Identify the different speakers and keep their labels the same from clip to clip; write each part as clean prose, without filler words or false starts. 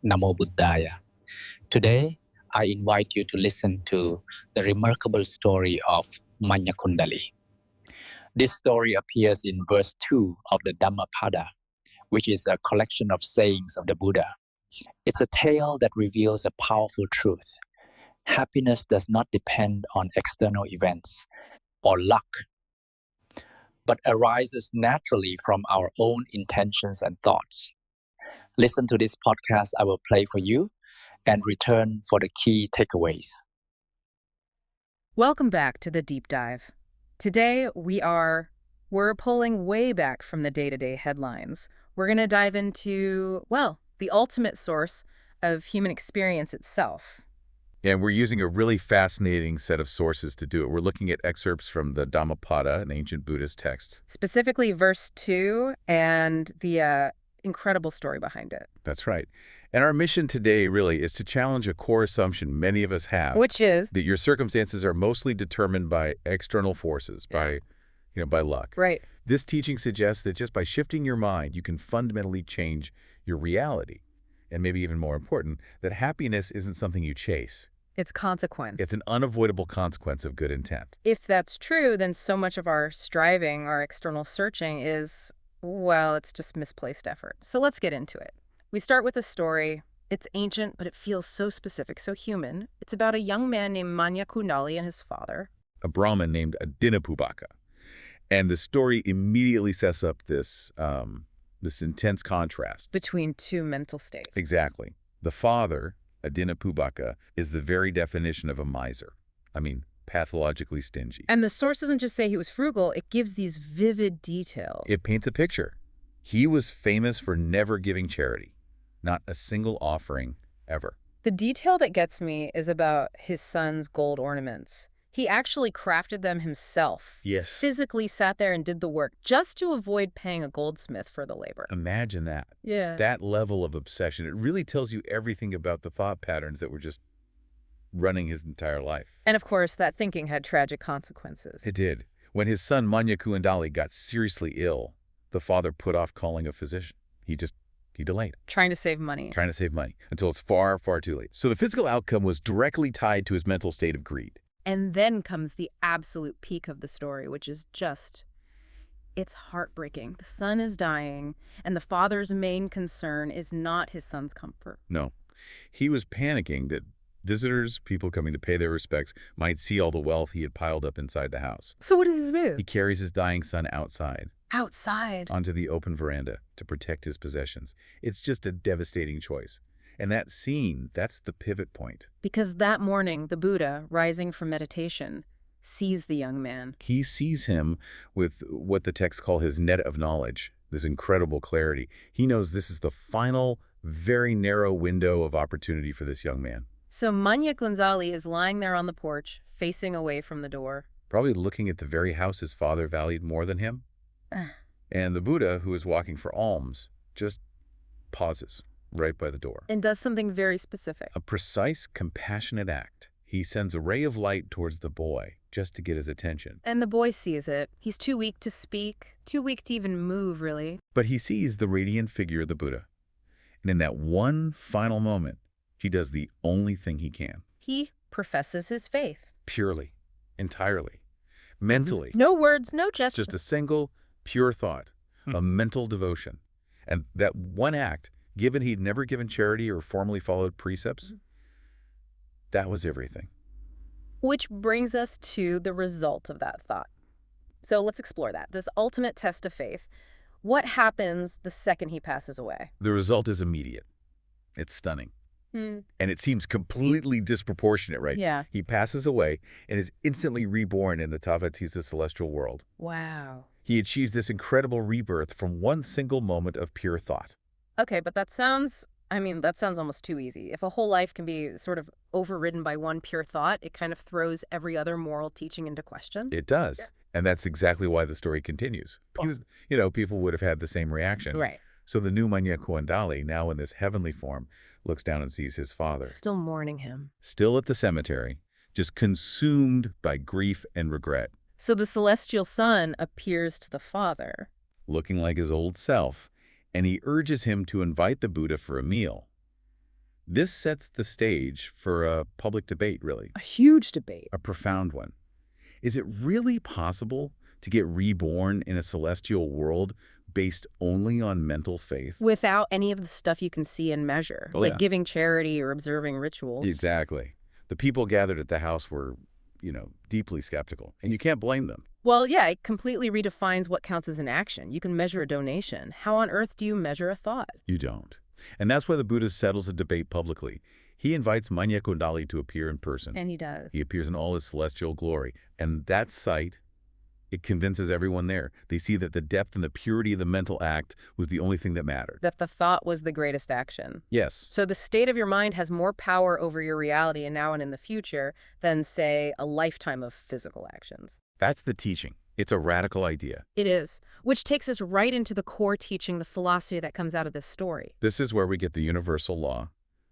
Speaker 1: Namo Buddhaya. Today, I invite you to listen to the remarkable story of Maññakundali. This story appears in verse 2 of the Dhammapada, which is a collection of sayings of the Buddha. It's a tale that reveals a powerful truth. Happiness does not depend on external events or luck, but arises naturally from our own intentions and thoughts. Listen to this podcast I will play for you and return for the key takeaways.
Speaker 2: Welcome back to the Deep Dive. Today, we're pulling way back from the day-to-day headlines. We're going to dive into, the ultimate source of human experience itself.
Speaker 3: And we're using a really fascinating set of sources to do it. We're looking at excerpts from the Dhammapada, an ancient Buddhist text.
Speaker 2: Specifically verse 2 and the incredible story behind it.
Speaker 3: That's right. And our mission today really is to challenge a core assumption many of us have.
Speaker 2: Which is?
Speaker 3: That your circumstances are mostly determined by external forces, by luck.
Speaker 2: Right.
Speaker 3: This teaching suggests that just by shifting your mind, you can fundamentally change your reality. And maybe even more important, that happiness isn't something you chase.
Speaker 2: It's consequence.
Speaker 3: It's an unavoidable consequence of good intent.
Speaker 2: If that's true, then so much of our striving, our external searching is, it's just misplaced effort. So let's get into it. We start with a story. It's ancient, but it feels so specific, so human. It's about a young man named Maññakundali and his father.
Speaker 3: A Brahmin named Adinapubaka. And the story immediately sets up this intense contrast.
Speaker 2: Between two mental states.
Speaker 3: Exactly. The father, Adinapubaka, is the very definition of a miser. Pathologically stingy.
Speaker 2: And the source doesn't just say he was frugal, it gives these vivid details.
Speaker 3: It paints a picture. He was famous for never giving charity. Not a single offering ever.
Speaker 2: The detail that gets me is about his son's gold ornaments. He actually crafted them himself.
Speaker 3: Yes.
Speaker 2: Physically sat there and did the work just to avoid paying a goldsmith for the labor.
Speaker 3: Imagine that.
Speaker 2: Yeah.
Speaker 3: That level of obsession. It really tells you everything about the thought patterns that were just running his entire life.
Speaker 2: And of course, that thinking had tragic consequences.
Speaker 3: It did. When his son Maññakundali got seriously ill, the father put off calling a physician. He delayed.
Speaker 2: Trying to save money.
Speaker 3: Trying to save money until it's far, far too late. So the physical outcome was directly tied to his mental state of greed.
Speaker 2: And then comes the absolute peak of the story, which is it's heartbreaking. The son is dying, and the father's main concern is not his son's comfort.
Speaker 3: No. He was panicking that visitors, people coming to pay their respects, might see all the wealth he had piled up inside the house.
Speaker 2: So what does this do?
Speaker 3: He carries his dying son outside.
Speaker 2: Outside?
Speaker 3: Onto the open veranda to protect his possessions. It's just a devastating choice. And that scene, that's the pivot point.
Speaker 2: Because that morning, the Buddha, rising from meditation, sees the young man.
Speaker 3: He sees him with what the texts call his net of knowledge, this incredible clarity. He knows this is the final, very narrow window of opportunity for this young man.
Speaker 2: So Maññakundali is lying there on the porch, facing away from the door.
Speaker 3: Probably looking at the very house his father valued more than him. And the Buddha, who is walking for alms, just pauses right by the door.
Speaker 2: And does something very specific.
Speaker 3: A precise, compassionate act. He sends a ray of light towards the boy just to get his attention.
Speaker 2: And the boy sees it. He's too weak to speak, too weak to even move, really.
Speaker 3: But he sees the radiant figure of the Buddha. And in that one final moment, he does the only thing he can.
Speaker 2: He professes his faith.
Speaker 3: Purely, entirely, mentally.
Speaker 2: No words, no gestures.
Speaker 3: Just a single, pure thought, a mental devotion. And that one act, given he'd never given charity or formally followed precepts, that was everything.
Speaker 2: Which brings us to the result of that thought. So let's explore that. This ultimate test of faith. What happens the second he passes away?
Speaker 3: The result is immediate. It's stunning. And it seems completely disproportionate, right?
Speaker 2: Yeah.
Speaker 3: He passes away and is instantly reborn in the Tavatisa celestial world.
Speaker 2: Wow.
Speaker 3: He achieves this incredible rebirth from one single moment of pure thought.
Speaker 2: Okay, but that sounds almost too easy. If a whole life can be sort of overridden by one pure thought, it kind of throws every other moral teaching into question.
Speaker 3: It does. Yeah. And that's exactly why the story continues. Because, people would have had the same reaction.
Speaker 2: Right.
Speaker 3: So the new Maññakundali, now in this heavenly form, looks down and sees his father.
Speaker 2: Still mourning him.
Speaker 3: Still at the cemetery, just consumed by grief and regret.
Speaker 2: So the celestial son appears to the father.
Speaker 3: Looking like his old self, and he urges him to invite the Buddha for a meal. This sets the stage for a public debate, really,
Speaker 2: A huge debate.
Speaker 3: a profound one. Is it really possible to get reborn in a celestial world based only on mental faith?
Speaker 2: Without any of the stuff you can see and measure,
Speaker 3: Oh,
Speaker 2: like
Speaker 3: yeah.
Speaker 2: giving charity or observing rituals.
Speaker 3: Exactly. The people gathered at the house were, deeply skeptical, and you can't blame them.
Speaker 2: Well, yeah, it completely redefines what counts as an action. You can measure a donation. How on earth do you measure a thought?
Speaker 3: You don't. And that's why the Buddha settles the debate publicly. He invites Maññakundali to appear in person.
Speaker 2: And he does.
Speaker 3: He appears in all his celestial glory. And that sight, it convinces everyone there. They see that the depth and the purity of the mental act was the only thing that mattered.
Speaker 2: That the thought was the greatest action.
Speaker 3: Yes.
Speaker 2: So the state of your mind has more power over your reality and now and in the future than, say, a lifetime of physical actions.
Speaker 3: That's the teaching. It's a radical idea.
Speaker 2: It is, which takes us right into the core teaching, the philosophy that comes out of this story.
Speaker 3: This is where we get the universal law.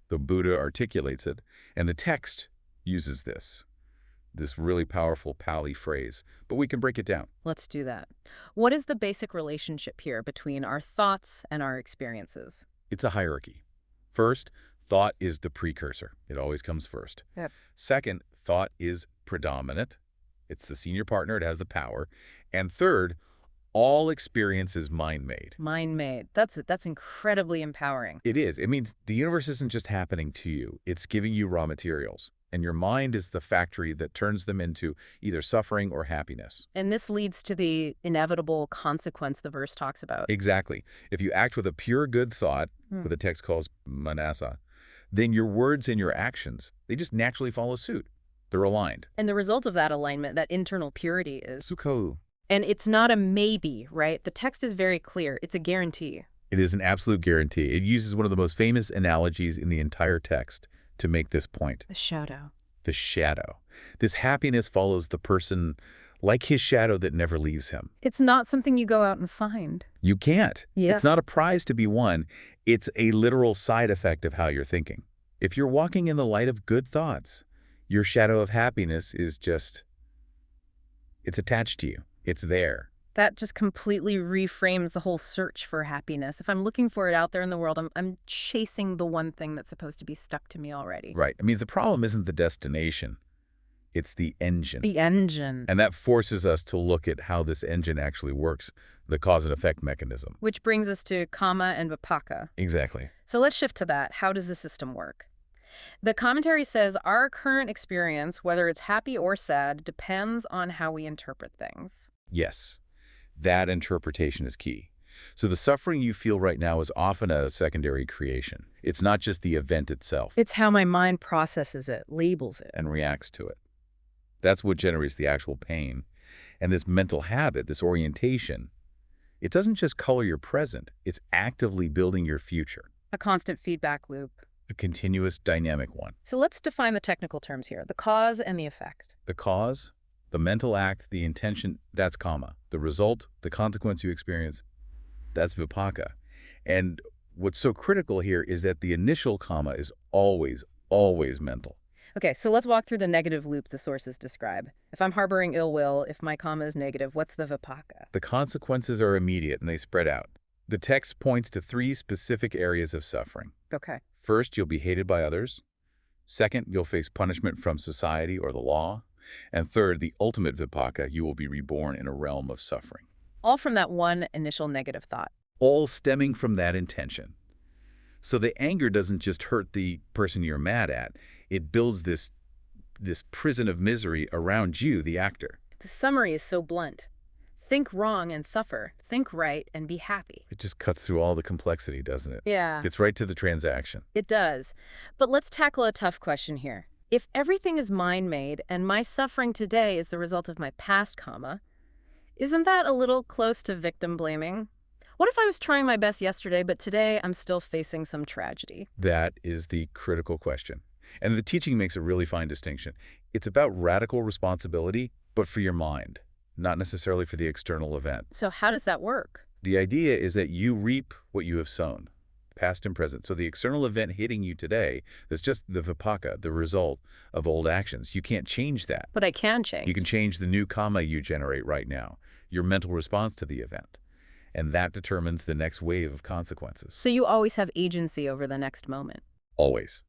Speaker 3: The Buddha articulates it, and the text uses this really powerful Pali phrase. But we can break it down.
Speaker 2: Let's do that. What is the basic relationship here between our thoughts and our experiences?
Speaker 3: It's a hierarchy. First, thought is the precursor. It always comes first.
Speaker 2: Yep.
Speaker 3: Second, thought is predominant. It's the senior partner. It has the power. And third, all experience is mind-made.
Speaker 2: Mind-made. That's incredibly empowering.
Speaker 3: It is. It means the universe isn't just happening to you. It's giving you raw materials. And your mind is the factory that turns them into either suffering or happiness.
Speaker 2: And this leads to the inevitable consequence the verse talks about.
Speaker 3: Exactly. If you act with a pure good thought, what the text calls manasa, then your words and your actions, they just naturally follow suit. They're aligned.
Speaker 2: And the result of that alignment, that internal purity, is...
Speaker 3: Sukho.
Speaker 2: And it's not a maybe, right? The text is very clear. It's a guarantee.
Speaker 3: It is an absolute guarantee. It uses one of the most famous analogies in the entire text to make this point.
Speaker 2: The shadow.
Speaker 3: The shadow. This happiness follows the person like his shadow that never leaves him.
Speaker 2: It's not something you go out and find.
Speaker 3: You can't.
Speaker 2: Yeah.
Speaker 3: It's not a prize to be won. It's a literal side effect of how you're thinking. If you're walking in the light of good thoughts, your shadow of happiness is just, it's attached to you. It's there.
Speaker 2: That just completely reframes the whole search for happiness. If I'm looking for it out there in the world, I'm chasing the one thing that's supposed to be stuck to me already.
Speaker 3: Right. I mean, the problem isn't the destination. It's the engine.
Speaker 2: The engine.
Speaker 3: And that forces us to look at how this engine actually works, the cause and effect mechanism.
Speaker 2: Which brings us to karma and vipaka.
Speaker 3: Exactly.
Speaker 2: So let's shift to that. How does the system work? The commentary says our current experience, whether it's happy or sad, depends on how we interpret things.
Speaker 3: Yes. That interpretation is key. So the suffering you feel right now is often a secondary creation. It's not just the event itself.
Speaker 2: It's how my mind processes it, labels it.
Speaker 3: And reacts to it. That's what generates the actual pain. And this mental habit, this orientation, it doesn't just color your present, it's actively building your future.
Speaker 2: A constant feedback loop.
Speaker 3: A continuous dynamic one.
Speaker 2: So let's define the technical terms here, the cause and the effect.
Speaker 3: The cause, the mental act, the intention, that's karma. The result, the consequence you experience, that's vipaka. And what's so critical here is that the initial karma is always, always mental.
Speaker 2: Okay, so let's walk through the negative loop the sources describe. If I'm harboring ill will, if my karma is negative, what's the vipaka?
Speaker 3: The consequences are immediate and they spread out. The text points to 3 specific areas of suffering.
Speaker 2: Okay.
Speaker 3: First, you'll be hated by others. Second, you'll face punishment from society or the law. And third, the ultimate vipaka, you will be reborn in a realm of suffering.
Speaker 2: All from that one initial negative thought.
Speaker 3: All stemming from that intention. So the anger doesn't just hurt the person you're mad at. It builds this prison of misery around you, the actor.
Speaker 2: The summary is so blunt. Think wrong and suffer. Think right and be happy.
Speaker 3: It just cuts through all the complexity, doesn't it?
Speaker 2: Yeah.
Speaker 3: Gets right to the transaction.
Speaker 2: It does. But let's tackle a tough question here. If everything is mind-made and my suffering today is the result of my past karma, isn't that a little close to victim blaming? What if I was trying my best yesterday, but today I'm still facing some tragedy?
Speaker 3: That is the critical question. And the teaching makes a really fine distinction. It's about radical responsibility, but for your mind, not necessarily for the external event.
Speaker 2: So how does that work?
Speaker 3: The idea is that you reap what you have sown, past and present. So the external event hitting you today, that's just the vipaka, the result of old actions. You can't change that.
Speaker 2: But I can change.
Speaker 3: You can change the new karma you generate right now, your mental response to the event. And that determines the next wave of consequences.
Speaker 2: So you always have agency over the next moment.
Speaker 3: Always.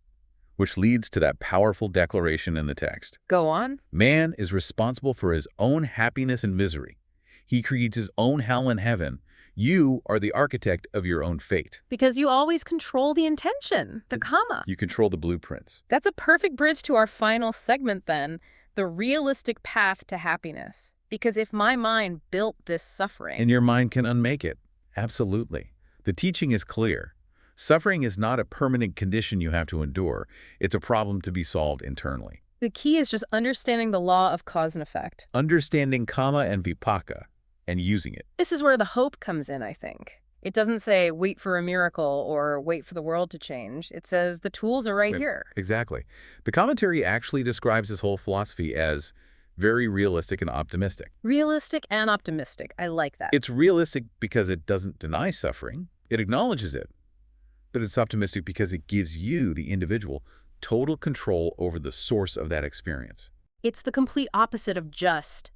Speaker 3: Which leads to that powerful declaration in the text.
Speaker 2: Go on.
Speaker 3: Man is responsible for his own happiness and misery. He creates his own hell and heaven. You are the architect of your own fate.
Speaker 2: Because you always control the intention, the comma.
Speaker 3: You control the blueprints.
Speaker 2: That's a perfect bridge to our final segment then, the realistic path to happiness. Because if my mind built this suffering...
Speaker 3: And your mind can unmake it. Absolutely. The teaching is clear. Suffering is not a permanent condition you have to endure. It's a problem to be solved internally.
Speaker 2: The key is just understanding the law of cause and effect.
Speaker 3: Understanding karma and vipaka and using it.
Speaker 2: This is where the hope comes in, I think. It doesn't say wait for a miracle or wait for the world to change. It says the tools are right here.
Speaker 3: Exactly. The commentary actually describes this whole philosophy as very realistic and optimistic.
Speaker 2: Realistic and optimistic. I like that.
Speaker 3: It's realistic because it doesn't deny suffering. It acknowledges it. But it's optimistic because it gives you, the individual, total control over the source of that experience.
Speaker 2: It's the complete opposite of just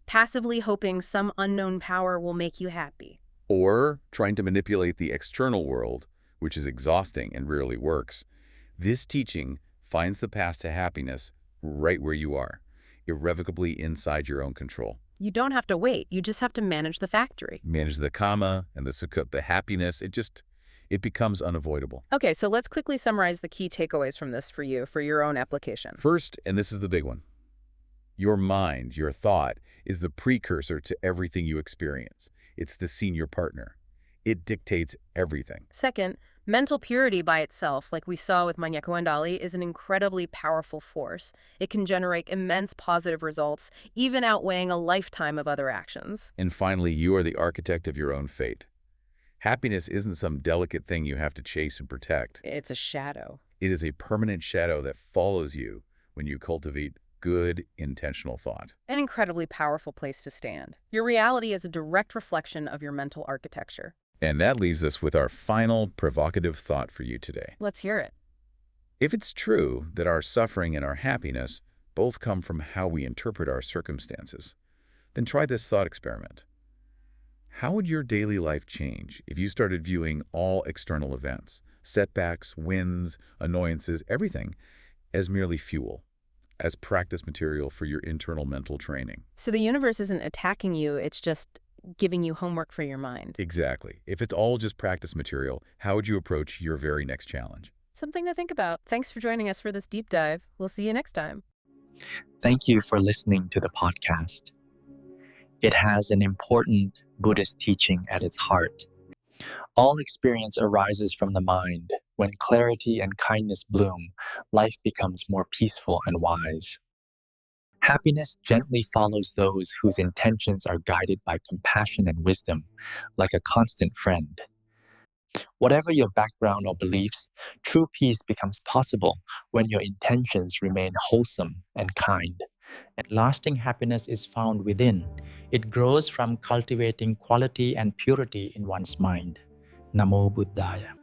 Speaker 2: passively hoping some unknown power will make you happy.
Speaker 3: Or trying to manipulate the external world, which is exhausting and rarely works. This teaching finds the path to happiness right where you are, irrevocably inside your own control.
Speaker 2: You don't have to wait. You just have to manage the factory.
Speaker 3: Manage the karma and the happiness. It becomes unavoidable.
Speaker 2: Okay, so let's quickly summarize the key takeaways from this for you, for your own application.
Speaker 3: First, and this is the big one, your mind, your thought, is the precursor to everything you experience. It's the senior partner. It dictates everything.
Speaker 2: Second, mental purity by itself, like we saw with Maññakundali, is an incredibly powerful force. It can generate immense positive results, even outweighing a lifetime of other actions.
Speaker 3: And finally, you are the architect of your own fate. Happiness isn't some delicate thing you have to chase and protect.
Speaker 2: It's a shadow.
Speaker 3: It is a permanent shadow that follows you when you cultivate good, intentional thought.
Speaker 2: An incredibly powerful place to stand. Your reality is a direct reflection of your mental architecture.
Speaker 3: And that leaves us with our final provocative thought for you today.
Speaker 2: Let's hear it.
Speaker 3: If it's true that our suffering and our happiness both come from how we interpret our circumstances, then try this thought experiment. How would your daily life change if you started viewing all external events, setbacks, wins, annoyances, everything, as merely fuel, as practice material for your internal mental training?
Speaker 2: So the universe isn't attacking you, it's just giving you homework for your mind.
Speaker 3: Exactly. If it's all just practice material, how would you approach your very next challenge?
Speaker 2: Something to think about. Thanks for joining us for this deep dive. We'll see you next time.
Speaker 1: Thank you for listening to the podcast. It has an important Buddhist teaching at its heart. All experience arises from the mind. When clarity and kindness bloom, life becomes more peaceful and wise. Happiness gently follows those whose intentions are guided by compassion and wisdom, like a constant friend. Whatever your background or beliefs, true peace becomes possible when your intentions remain wholesome and kind. And lasting happiness is found within. It grows from cultivating quality and purity in one's mind. Namo Buddhaya.